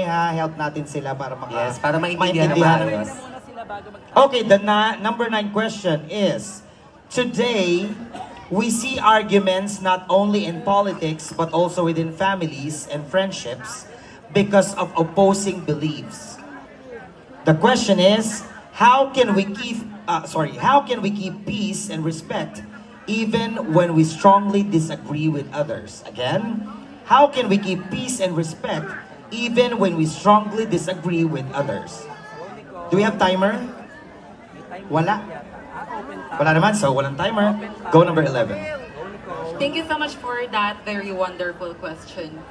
help natin sila para Yes, para maintindihan ng maayos. Okay, the number 9 question is, today, we see arguments not only in politics but also within families and friendships because of opposing beliefs. The question is, how can we keep peace and respect even when we strongly disagree with others? Again, how can we keep peace and respect even when we strongly disagree with others? Do we have timer? Wala. Wala naman, so walang timer. Go number 11. Thank you so much for that very wonderful question.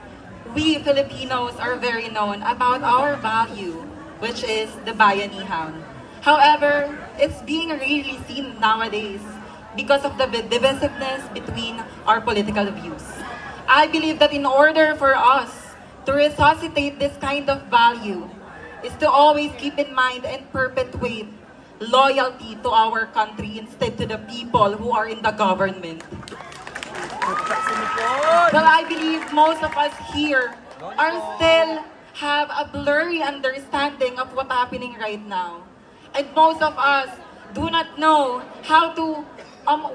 We Filipinos are very known about our value, which is the bayanihan. However, it's being really seen nowadays because of the divisiveness between our political views. I believe that in order for us to resuscitate this kind of value is to always keep in mind and perpetuate loyalty to our country instead to the people who are in the government. Well, I believe most of us here are still have a blurry understanding of what's happening right now. And most of us do not know how to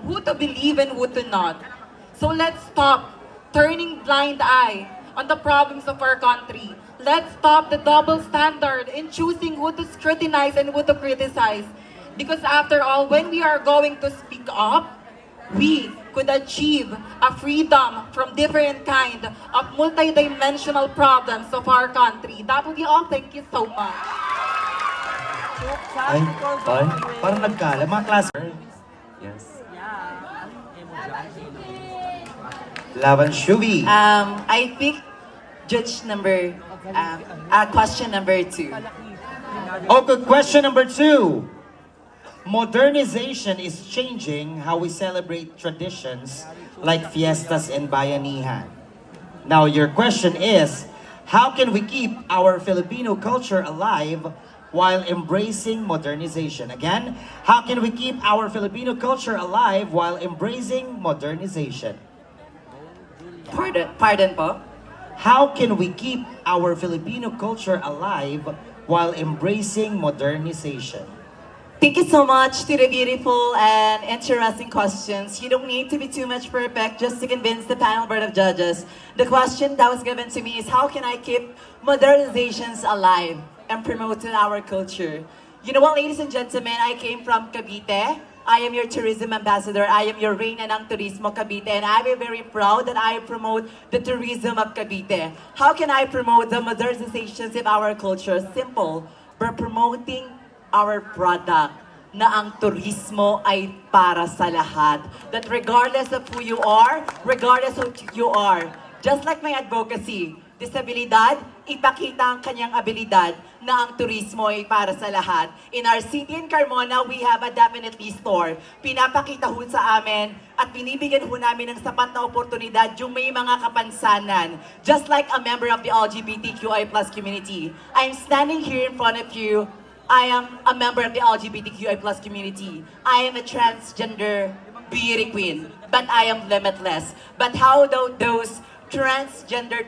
who to believe and who to not. So let's stop turning blind eye on the problems of our country. Let's stop the double standard in choosing who to scrutinize and who to criticize. Because after all, when we are going to speak up, we could achieve a freedom from different kind of multidimensional problems of our country. That would be all. Thank you so much. Ay, parang nagkala. Mga klase. Yes. Laban Shubi. I pick question number 2. Okay, question number 2. Modernization is changing how we celebrate traditions like fiestas and bayanihan. Now, your question is, how can we keep our Filipino culture alive while embracing modernization? Again, how can we keep our Filipino culture alive while embracing modernization? Pardon po? How can we keep our Filipino culture alive while embracing modernization? Thank you so much to the beautiful and interesting questions. You don't need to be too much perfect just to convince the panel board of judges. The question that was given to me is, how can I keep modernizations alive and promote our culture? You know what, ladies and gentlemen, I came from Cavite. I am your tourism ambassador. I am your Reyna ng Turismo Cavite, and I'm very proud that I promote the tourism of Cavite. How can I promote the modernizations of our culture? Simple, by promoting our product na ang turismo ay para sa lahat. That regardless of who you are, regardless of who you are, just like my advocacy, disabilidad, ipakita ang kanyang abilidad na ang turismo ay para sa lahat. In our city in Carmona, we have a definitely store. Pinapakita ho sa amin at binibigyan ho namin ng sapat na oportunidad yung may mga kapansanan. Just like a member of the LGBTQI+ community. I'm standing here in front of you. I am a member of the LGBTQI+ community. I am a transgender beauty queen, but I am limitless. But how do those transgender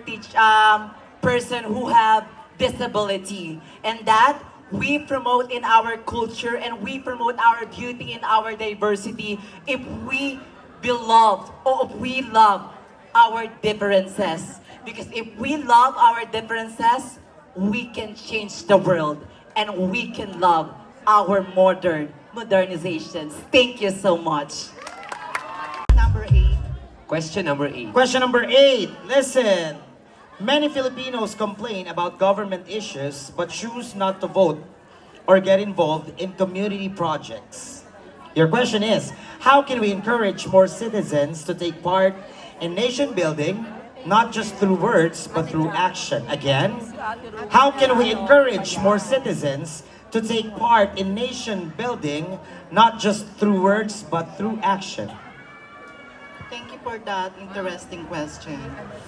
person who have disability, and that we promote in our culture and we promote our beauty and our diversity if we beloved or if we love our differences. Because if we love our differences, we can change the world and we can love our modernizations. Thank you so much. Number 8. Question number 8. Question number 8. Listen. Many Filipinos complain about government issues but choose not to vote or get involved in community projects. Your question is, how can we encourage more citizens to take part in nation building, not just through words but through action? Again, how can we encourage more citizens to take part in nation building, not just through words but through action? Thank you for that interesting question.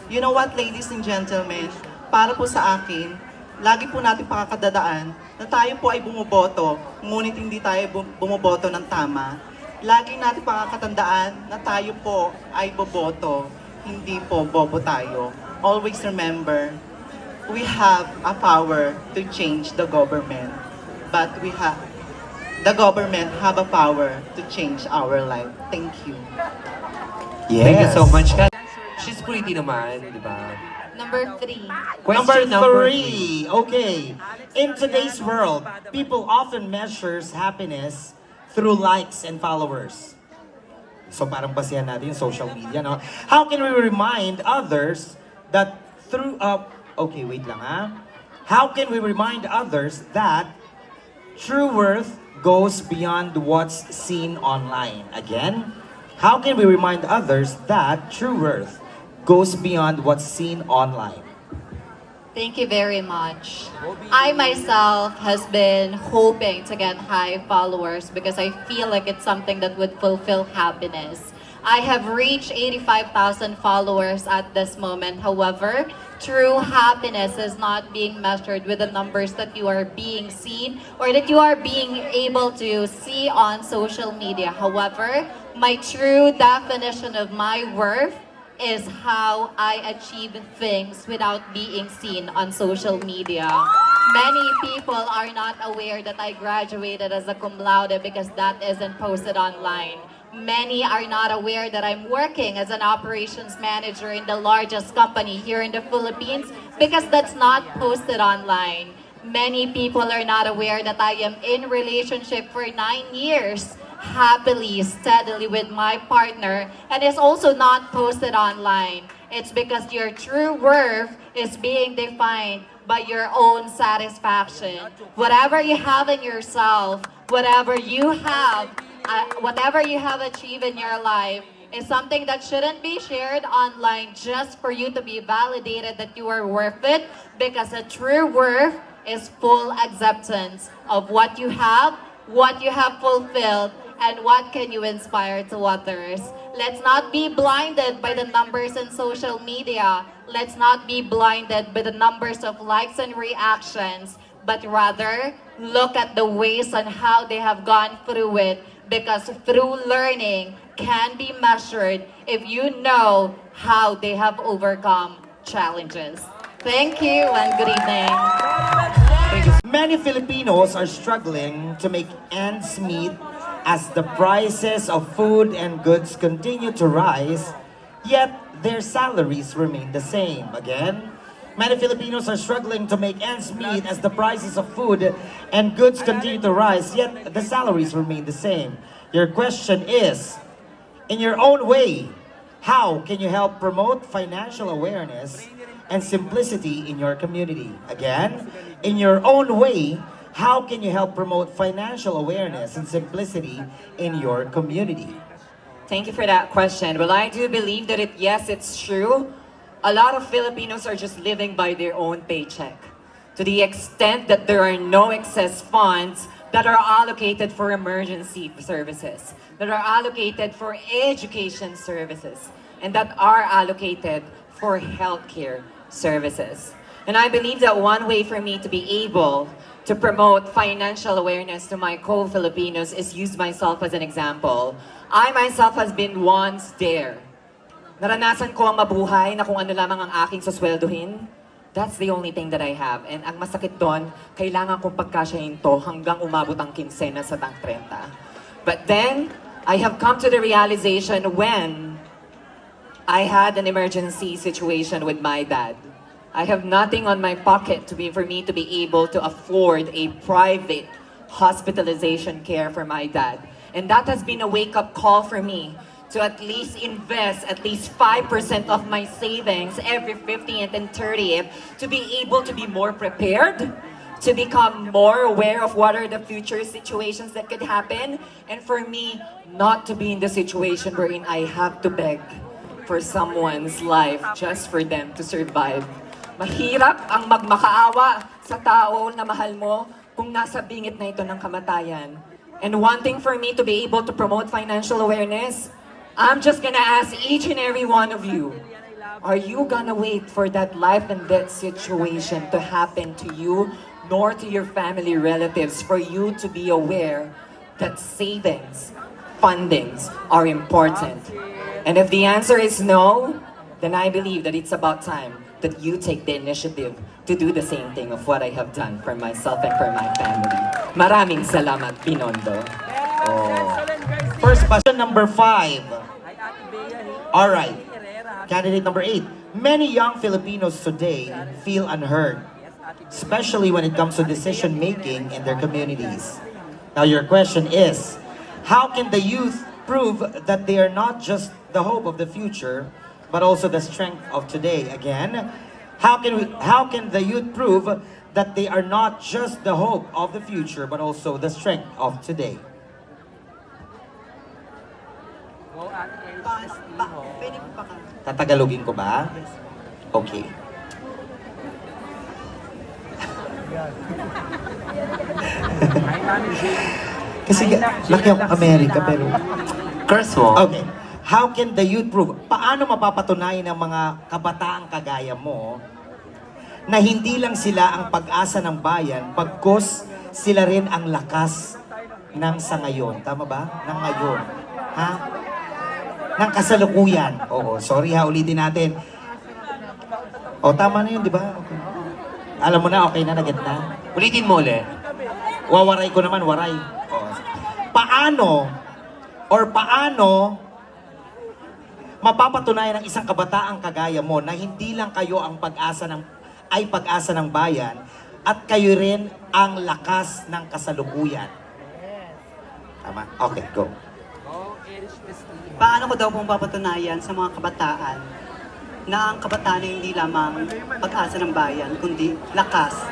You know what, ladies and gentlemen, para po sa akin, lagi po natin pakakadadaan na tayo po ay bumoboto, ngunit hindi tayo bumoboto ng tama. Lagi natin pakakatandaan na tayo po ay boboto, hindi po bobo tayo. Always remember, we have a power to change the government, but the government have a power to change our life. Thank you. Yes. Thank you so much, Kat. She's pretty naman, di ba? Number 3. Question Number three. Okay. In today's world, people often measures happiness through likes and followers. So parang basihan natin yung social media, no? How can we remind others that through... okay, wait lang ha. How can we remind others that true worth goes beyond what's seen online? Again, how can we remind others that true worth goes beyond what's seen online? Thank you very much. I myself has been hoping to get high followers because I feel like it's something that would fulfill happiness. I have reached 85,000 followers at this moment. However, true happiness is not being measured with the numbers that you are being seen or that you are being able to see on social media. However, my true definition of my worth is how I achieve things without being seen on social media. Many people are not aware that I graduated as a cum laude because that isn't posted online. Many are not aware that I'm working as an operations manager in the largest company here in the Philippines because that's not posted online. Many people are not aware that I am in relationship for 9 years, happily, steadily with my partner, and it's also not posted online. It's because your true worth is being defined by your own satisfaction. Whatever you have in yourself, whatever you have achieved in your life is something that shouldn't be shared online just for you to be validated that you are worth it, because a true worth is full acceptance of what you have fulfilled, and what can you inspire to others. Let's not be blinded by the numbers in social media. Let's not be blinded by the numbers of likes and reactions, but rather look at the ways on how they have gone through it, because through learning can be measured if you know how they have overcome challenges. Thank you and good evening. Many Filipinos are struggling to make ends meet as the prices of food and goods continue to rise, yet their salaries remain the same. Again, many Filipinos are struggling to make ends meet as the prices of food and goods continue to rise, yet the salaries remain the same. Your question is, in your own way, how can you help promote financial awareness and simplicity in your community? Again, in your own way, how can you help promote financial awareness and simplicity in your community? Thank you for that question. Well, I do believe that yes, it's true. A lot of Filipinos are just living by their own paycheck, to the extent that there are no excess funds that are allocated for emergency services, that are allocated for education services, and that are allocated for healthcare services. And I believe that one way for me to be able to promote financial awareness to my co-Filipinos is use myself as an example. I myself has been once there. Naranasan ko ang mabuhay na kung ano lamang ang aking susweldohin. That's the only thing that I have. And ang masakit doon, kailangan kong pagkasyahin to hanggang umabot ang kinsena sa tang 30. But then, I have come to the realization when I had an emergency situation with my dad. I have nothing on my pocket for me to be able to afford a private hospitalization care for my dad. And that has been a wake-up call for me to at least invest at least 5% of my savings every 15th and 30th to be able to be more prepared, to become more aware of what are the future situations that could happen, and for me not to be in the situation wherein I have to beg for someone's life just for them to survive. Mahirap ang magmakaawa sa tao na mahal mo kung nasa bingit na ito ng kamatayan. And one thing for me to be able to promote financial awareness, I'm just gonna ask each and every one of you, are you gonna wait for that life and death situation to happen to you, nor to your family relatives, for you to be aware that savings, fundings are important? And if the answer is no, then I believe that it's about time that you take the initiative to do the same thing of what I have done for myself and for my family. Maraming salamat, Binondo. First question, number 5. All right. Candidate number 8. Many young Filipinos today feel unheard, especially when it comes to decision making in their communities. Now your question is, how can the youth prove that they are not just the hope of the future, but also the strength of today? Again, how can the youth prove that they are not just the hope of the future, but also the strength of today? Pwede po ba ka? Tatagalogin ko ba? Okay. Kasi laki ako Amerika pero... Curse mo. Okay. How can the youth prove? Paano mapapatunayan ng mga kabataang kagaya mo na hindi lang sila ang pag-asa ng bayan, bagkus sila rin ang lakas ng sa ngayon. Tama ba? Ng ngayon. Ha? Ng kasalukuyan. Oo, sorry ha, ulitin natin. O, tama na yun, di ba? Okay. Alam mo na, okay na, naget na. Ulitin mo ulit. Wawaray ko naman, waray. O, paano mapapatunayan ng isang kabataang kagaya mo na hindi lang kayo ang pag-asa ng bayan at kayo rin ang lakas ng kasalukuyan. Tama? Okay, go. Paano ko daw pong papatunayan sa mga kabataan na ang kabataan ay hindi lamang pag-asa ng bayan, kundi lakas,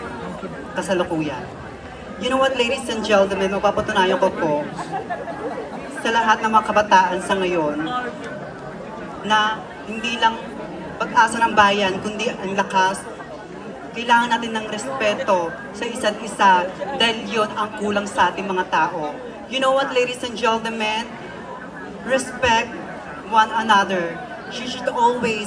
kasalukuyan. You know what, ladies and gentlemen, mapapatunayan ko po sa lahat ng mga kabataan sa ngayon na hindi lang pag-asa ng bayan, kundi ang lakas. Kailangan natin ng respeto sa isa't isa dahil yun ang kulang sa ating mga tao. You know what, ladies and gentlemen? Respect one another. You should always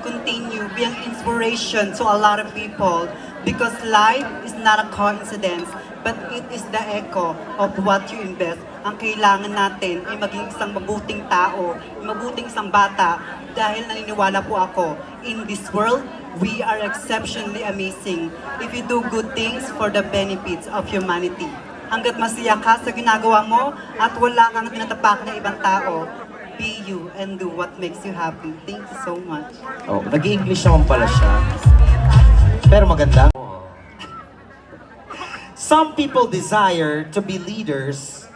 continue, be an inspiration to a lot of people because life is not a coincidence, but it is the echo of what you invest. Ang kailangan natin ay maging isang mabuting tao, mabuting isang bata dahil naniniwala po ako, in this world, we are exceptionally amazing if you do good things for the benefits of humanity. Hanggat masaya ka sa ginagawa mo at wala kang tinatapak na ibang tao, be you and do what makes you happy. Thank you so much. Oh, nag-i-English naman pala siya. Pero maganda. Some people desire to be leaders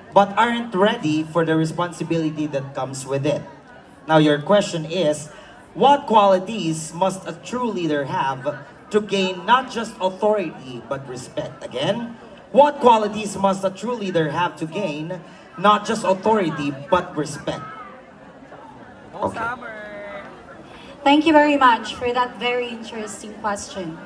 but aren't ready for the responsibility that comes with it. Now your question is, what qualities must a true leader have to gain not just authority but respect? Again, what qualities must a true leader have to gain not just authority but respect? Okay. Thank you very much for that very interesting question.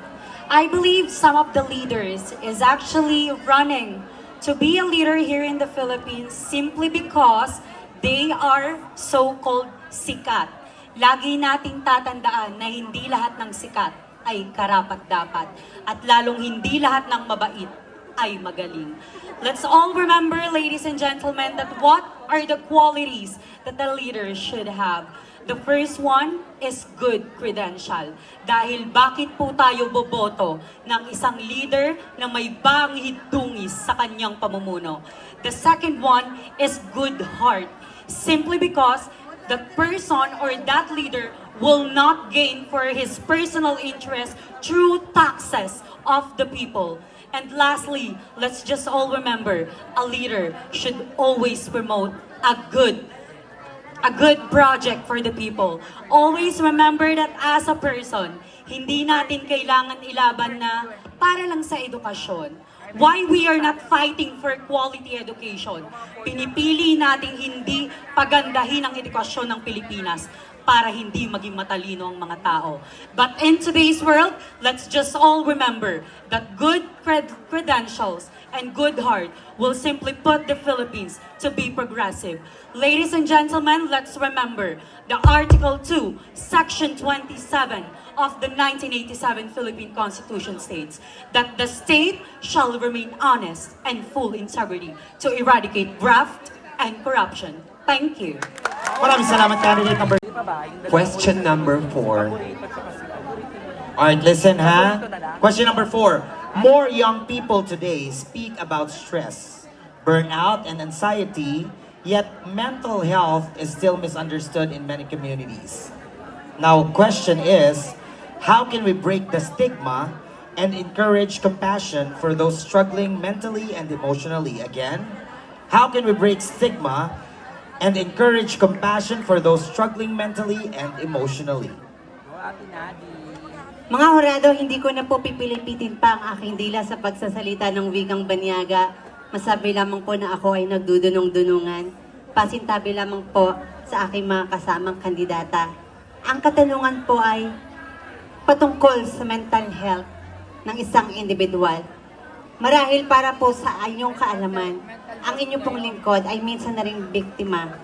I believe some of the leaders is actually running to be a leader here in the Philippines simply because they are so-called sikat. Lagi nating tatandaan na hindi lahat ng sikat ay karapat-dapat at lalong hindi lahat ng mabait ay magaling. Let's all remember, ladies and gentlemen, that what are the qualities that the leader should have. The first one is good credential. Dahil bakit po tayo boboto ng isang leader na may bangit dungis sa kanyang pamumuno? The second one is good heart. Simply because the person or that leader will not gain for his personal interest through taxes of the people. And lastly, let's just all remember, a leader should always promote a good project for the people. Always remember that as a person, hindi natin kailangan ilaban na para lang sa edukasyon. Why we are not fighting for quality education? Pinipili nating hindi pagandahin ang edukasyon ng Pilipinas para hindi maging matalino ang mga tao. But in today's world, let's just all remember that good credentials and good heart will simply put the Philippines to be progressive. Ladies and gentlemen, let's remember the Article 2, Section 27 of the 1987 Philippine Constitution states that the state shall remain honest and full integrity to eradicate graft and corruption. Thank you. Maraming salamat, candidate number Question number 4. Alright, listen ha. Question number 4. More young people today speak about stress, burnout, and anxiety, yet mental health is still misunderstood in many communities. Now, question is, how can we break the stigma and encourage compassion for those struggling mentally and emotionally? Again, how can we break stigma and encourage compassion for those struggling mentally and emotionally? Mga hurado, hindi ko na po pipilipitin pa ang aking dila sa pagsasalita ng wikang banyaga. Masabi lamang po na ako ay nagdudunong-dunungan. Pasintabi lamang po sa aking mga kasamang kandidata. Ang katanungan po ay patungkol sa mental health ng isang individual. Marahil para po sa inyong kaalaman, ang inyong pong lingkod ay minsan na ring biktima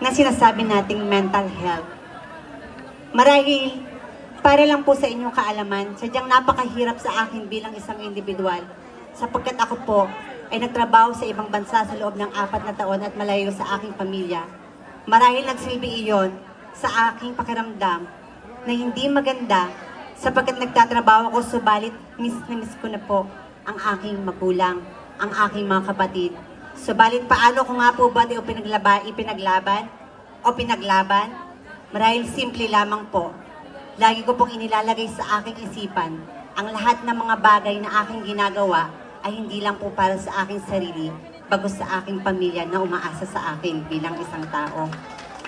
na sinasabi nating mental health. Marahil para lang po sa inyong kaalaman, sadyang napakahirap sa akin bilang isang individual sapagkat ako po ay nagtrabaho sa ibang bansa sa loob ng 4 na taon at malayo sa aking pamilya. Marahil nagsilbi iyon sa aking pakiramdam na hindi maganda sapagkat nagtatrabaho ako subalit miss na miss ko na po ang aking magulang, ang aking mga kapatid. Subalit paano ko nga po ba ito ipinaglaban? Marahil simple lamang po. Lagi ko pong inilalagay sa aking isipan, ang lahat ng mga bagay na aking ginagawa ay hindi lang po para sa aking sarili, bagos sa aking pamilya na umaasa sa akin bilang isang tao.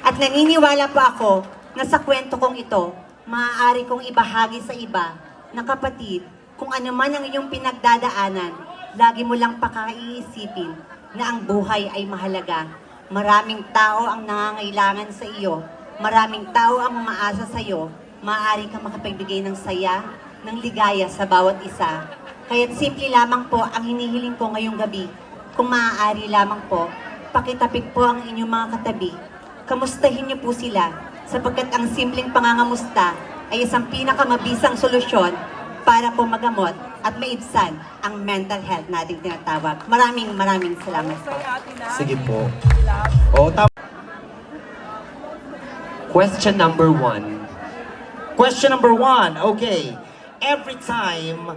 At naniniwala po ako na sa kwento kong ito, maaari kong ibahagi sa iba na kapatid, kung ano man ang iyong pinagdadaanan, lagi mo lang pakaiisipin na ang buhay ay mahalaga. Maraming tao ang nangangailangan sa iyo, maraming tao ang umaasa sa iyo, maaari kang makapagbigay ng saya, ng ligaya sa bawat isa. Kaya't simple lamang po ang hinihiling ko ngayong gabi. Kung maaari lamang po, pakitapik po ang inyong mga katabi. Kamustahin niyo po sila, sapagkat ang simpleng pangangamusta ay isang pinakamabisang solusyon para po magamot at maibsan ang mental health nating tinatawag. Maraming salamat po. Sige po. O, Question number 1. Question number 1. Okay. Every time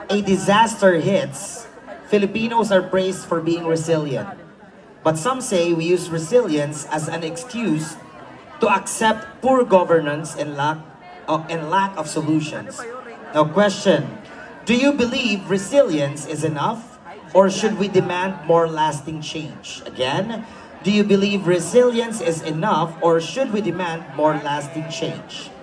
a disaster hits, Filipinos are praised for being resilient. But some say we use resilience as an excuse to accept poor governance and lack of solutions. Now, question, do you believe resilience is enough, or should we demand more lasting change? Again, do you believe resilience is enough, or should we demand more lasting change?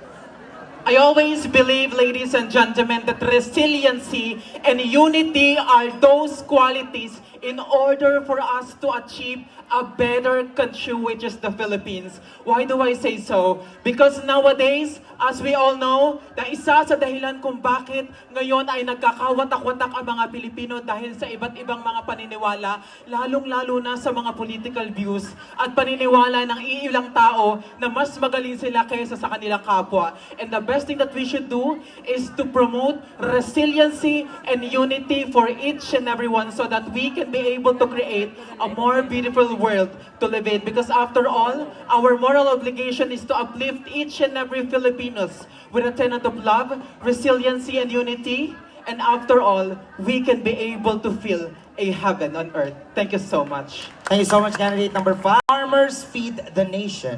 I always believe, ladies and gentlemen, that resiliency and unity are those qualities in order for us to achieve a better country, which is the Philippines. Why do I say so? Because nowadays, as we all know, na isa sa dahilan kung bakit ngayon ay nagkakawatak-watak ang mga Pilipino dahil sa iba't ibang mga paniniwala, lalong-lalo na sa mga political views at paniniwala ng iilang tao na mas magaling sila kaysa sa kanilang kapwa. And the best thing that we should do is to promote resiliency and unity for each and everyone so that we can be able to create a more beautiful world to live in. Because after all, our moral obligation is to uplift each and every Filipinos with a tenet of love, resiliency, and unity. And after all, we can be able to feel a heaven on earth. Thank you so much. Thank you so much, candidate number 5. Farmers feed the nation,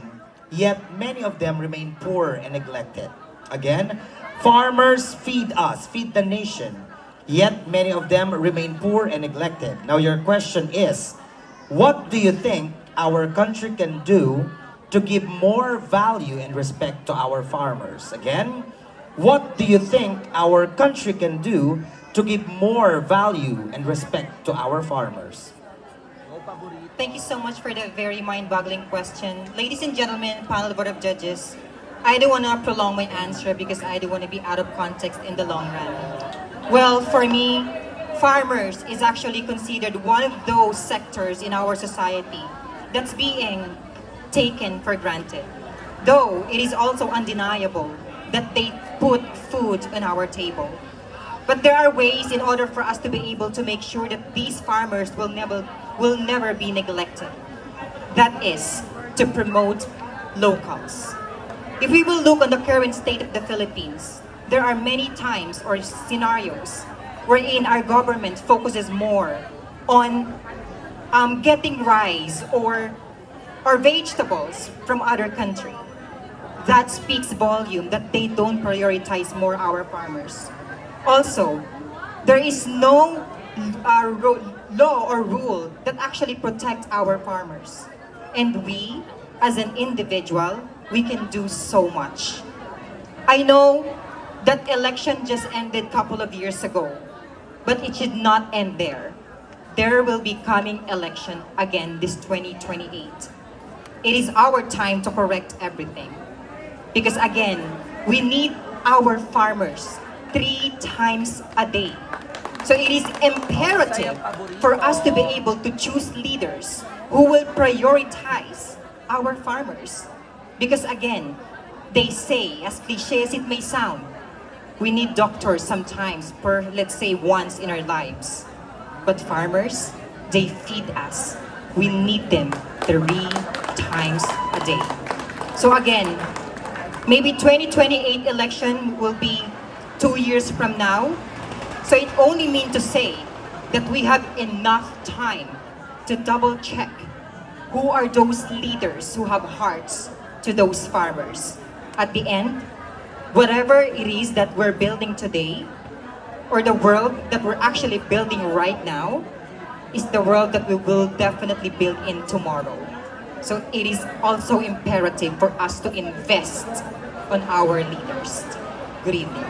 yet many of them remain poor and neglected. Again, farmers feed the nation, yet many of them remain poor and neglected. Now your question is, what do you think our country can do to give more value and respect to our farmers? Again, what do you think our country can do to give more value and respect to our farmers? Thank you so much for that very mind-boggling question. Ladies and gentlemen, panel board of judges, I don't want to prolong my answer because I don't want to be out of context in the long run. Well, for me, farmers is actually considered one of those sectors in our society that's being taken for granted. Though it is also undeniable that they put food on our table. But there are ways in order for us to be able to make sure that these farmers will never be neglected. That is to promote locals. If we will look on the current state of the Philippines, there are many times or scenarios wherein our government focuses more on getting rice or vegetables from other country. That speaks volume that they don't prioritize more our farmers. Also, there is no law or rule that actually protect our farmers. And we, as an individual, we can do so much. I know that election just ended a couple of years ago, but it should not end there. There will be coming election again this 2028. It is our time to correct everything. Because again, we need our farmers 3 times a day. So it is imperative for us to be able to choose leaders who will prioritize our farmers. Because again, they say, as cliche as it may sound, we need doctors sometimes per, let's say, once in our lives. But farmers, they feed us. We need them 3 times a day. So again, maybe 2028 election will be 2 years from now. So it only means to say that we have enough time to double check who are those leaders who have hearts to those farmers. At the end, whatever it is that we're building today, or the world that we're actually building right now, is the world that we will definitely build in tomorrow. So it is also imperative for us to invest on our leaders. Good evening.